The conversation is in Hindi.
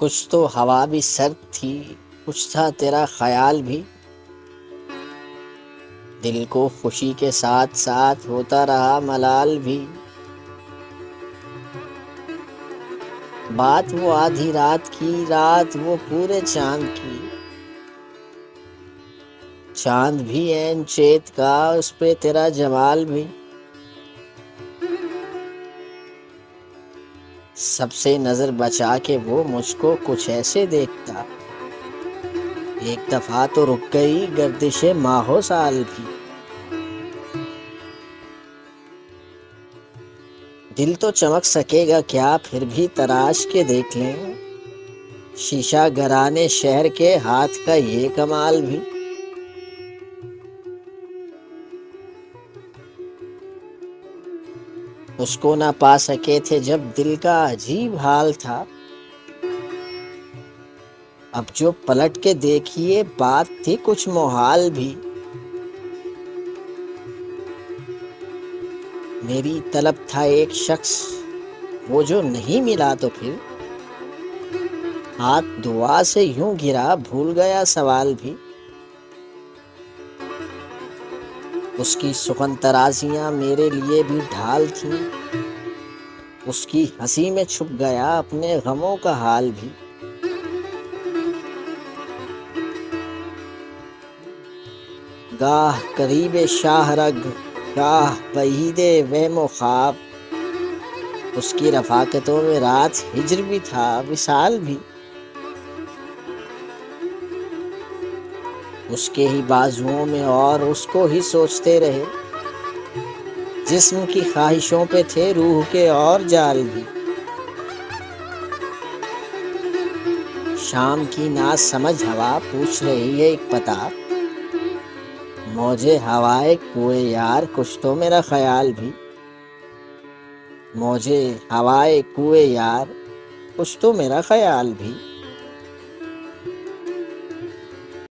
कुछ तो हवा भी सर्द थी, कुछ था तेरा ख्याल भी। दिल को खुशी के साथ साथ होता रहा मलाल भी। बात वो आधी रात की, रात वो पूरे चांद की। चांद भी ऐन चेत का, उस पे तेरा जमाल भी। सबसे नजर बचा के वो मुझको कुछ ऐसे देखता। एक दफा तो रुक गई गर्दिशे माहो साल भी। दिल तो चमक सकेगा क्या, फिर भी तराश के देख लें। शीशा घराने शहर के हाथ का ये कमाल भी। उसको ना पा सके थे जब दिल का अजीब हाल था। अब जो पलट के देखिए बात थी कुछ मुहाल भी। मेरी तलब था एक शख्स, वो जो नहीं मिला तो फिर हाथ दुआ से यूं गिरा, भूल गया सवाल भी। उसकी सुखन तराजियां मेरे लिए भी ढाल थी। उसकी हंसी में छुप गया अपने गमों का हाल भी। गाह करीबे शाहरग, गाह बहीदे वहमो ख्वाब। उसकी रफाकतों में रात हिज्र भी था, विसाल भी। उसके ही बाजुओं में और उसको ही सोचते रहे। जिस्म की ख्वाहिशों पे थे रूह के और जाल भी। शाम की ना समझ हवा पूछ रही है एक पता। मौजे हवाए कुए यार, कुछ तो मेरा ख्याल भी। मौजे हवाए कुए यार, कुछ तो मेरा ख्याल भी।